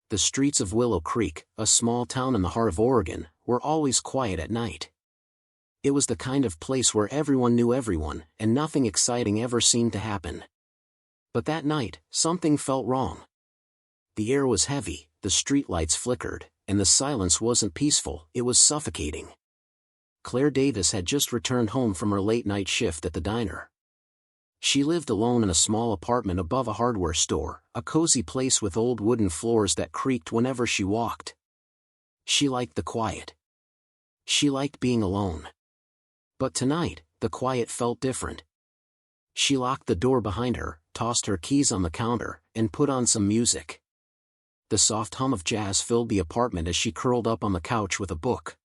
The streets of Willow Creek, a small town in the heart of Oregon, were always quiet at night. It was the kind of place where everyone knew everyone, and nothing exciting ever seemed to happen. But that night, something felt wrong. The air was heavy, the streetlights flickered, and the silence wasn't peaceful, it was suffocating. Claire Davis had just returned home from her late-night shift at the diner. She lived alone in a small apartment above a hardware store, a cozy place with old wooden floors that creaked whenever she walked. She liked the quiet. She liked being alone. But tonight, the quiet felt different. She locked the door behind her, tossed her keys on the counter, and put on some music. The soft hum of jazz filled the apartment as she curled up on the couch with a book.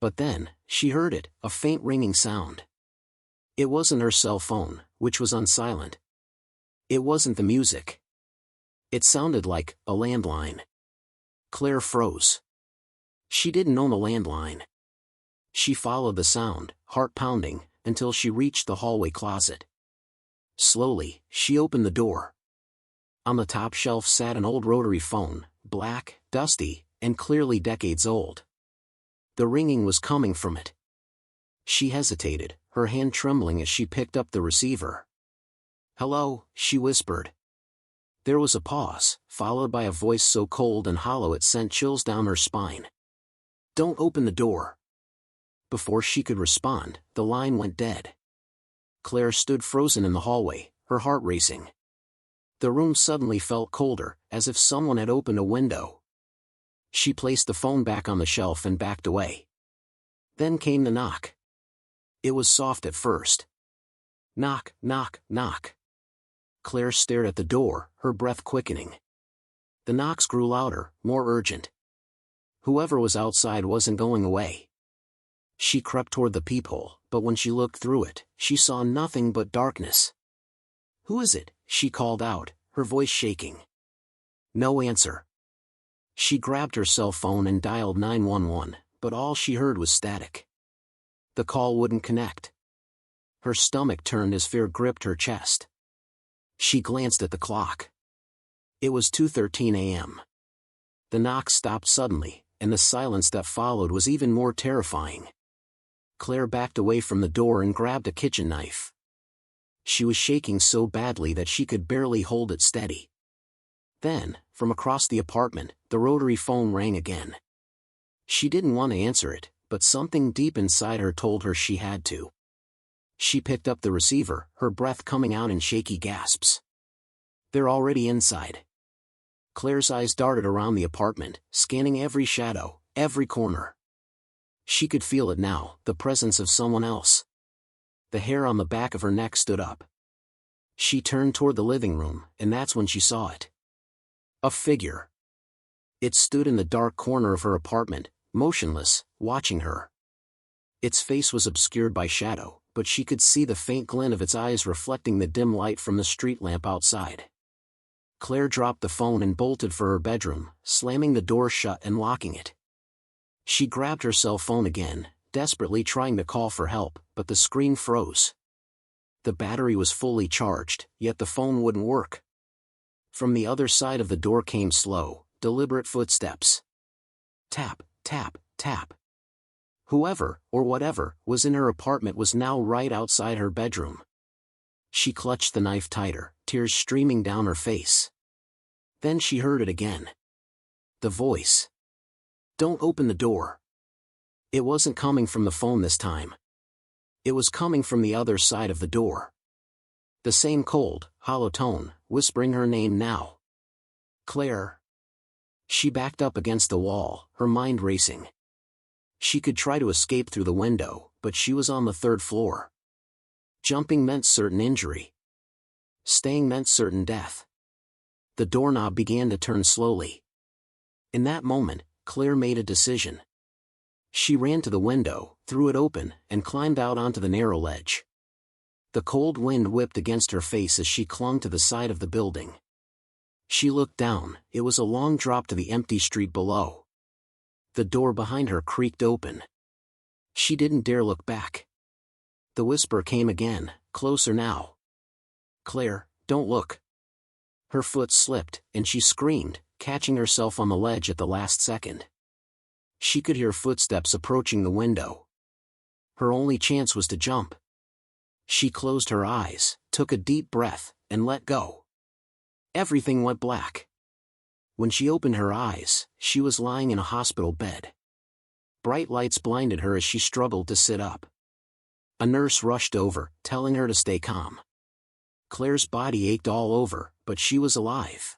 But then, she heard it, a faint ringing sound. It wasn't her cell phone, which was on silent. It wasn't the music. It sounded like a landline. Claire froze. She didn't own a landline. She followed the sound, heart pounding, until she reached the hallway closet. Slowly, she opened the door. On the top shelf sat an old rotary phone, black, dusty, and clearly decades old. The ringing was coming from it. She hesitated, her hand trembling as she picked up the receiver. "Hello," she whispered. There was a pause, followed by a voice so cold and hollow it sent chills down her spine. "Don't open the door." Before she could respond, the line went dead. Claire stood frozen in the hallway, her heart racing. The room suddenly felt colder, as if someone had opened a window. She placed the phone back on the shelf and backed away. Then came the knock. It was soft at first. Knock, knock, knock. Claire stared at the door, her breath quickening. The knocks grew louder, more urgent. Whoever was outside wasn't going away. She crept toward the peephole, but when she looked through it, she saw nothing but darkness. "Who is it?" she called out, her voice shaking. No answer. She grabbed her cell phone and dialed 911, but all she heard was static. The call wouldn't connect. Her stomach turned as fear gripped her chest. She glanced at the clock. It was 2:13 a.m. The knock stopped suddenly, and the silence that followed was even more terrifying. Claire backed away from the door and grabbed a kitchen knife. She was shaking so badly that she could barely hold it steady. Then, from across the apartment, the rotary phone rang again. She didn't want to answer it, but something deep inside her told her she had to. She picked up the receiver, her breath coming out in shaky gasps. "They're already inside." Claire's eyes darted around the apartment, scanning every shadow, every corner. She could feel it now, the presence of someone else. The hair on the back of her neck stood up. She turned toward the living room, and that's when she saw it. A figure. It stood in the dark corner of her apartment, motionless, watching her. Its face was obscured by shadow, but she could see the faint glint of its eyes reflecting the dim light from the street lamp outside. Claire dropped the phone and bolted for her bedroom, slamming the door shut and locking it. She grabbed her cell phone again, desperately trying to call for help, but the screen froze. The battery was fully charged, yet the phone wouldn't work. From the other side of the door came slow, deliberate footsteps. Tap, tap, tap. Whoever, or whatever, was in her apartment was now right outside her bedroom. She clutched the knife tighter, tears streaming down her face. Then she heard it again. The voice. "Don't open the door." It wasn't coming from the phone this time. It was coming from the other side of the door. The same cold, hollow tone, whispering her name now. "Claire." She backed up against the wall, her mind racing. She could try to escape through the window, but she was on the 3rd floor. Jumping meant certain injury. Staying meant certain death. The doorknob began to turn slowly. In that moment, Claire made a decision. She ran to the window, threw it open, and climbed out onto the narrow ledge. The cold wind whipped against her face as she clung to the side of the building. She looked down, it was a long drop to the empty street below. The door behind her creaked open. She didn't dare look back. The whisper came again, closer now. "Claire, don't look." Her foot slipped, and she screamed, catching herself on the ledge at the last second. She could hear footsteps approaching the window. Her only chance was to jump. She closed her eyes, took a deep breath, and let go. Everything went black. When she opened her eyes, she was lying in a hospital bed. Bright lights blinded her as she struggled to sit up. A nurse rushed over, telling her to stay calm. Claire's body ached all over, but she was alive.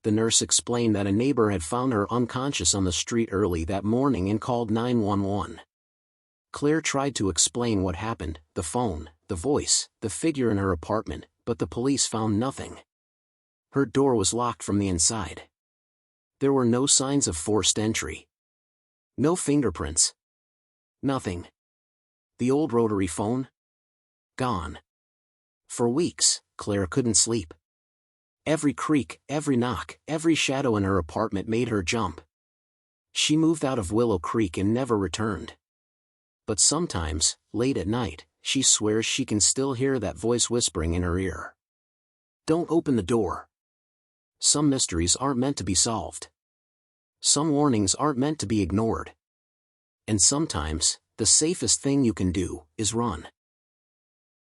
The nurse explained that a neighbor had found her unconscious on the street early that morning and called 911. Claire tried to explain what happened, the phone, the voice, the figure in her apartment, but the police found nothing. Her door was locked from the inside. There were no signs of forced entry. No fingerprints. Nothing. The old rotary phone? Gone. For weeks, Claire couldn't sleep. Every creak, every knock, every shadow in her apartment made her jump. She moved out of Willow Creek and never returned. But sometimes, late at night, she swears she can still hear that voice whispering in her ear. Don't open the door. Some mysteries aren't meant to be solved. Some warnings aren't meant to be ignored. And sometimes, the safest thing you can do is run.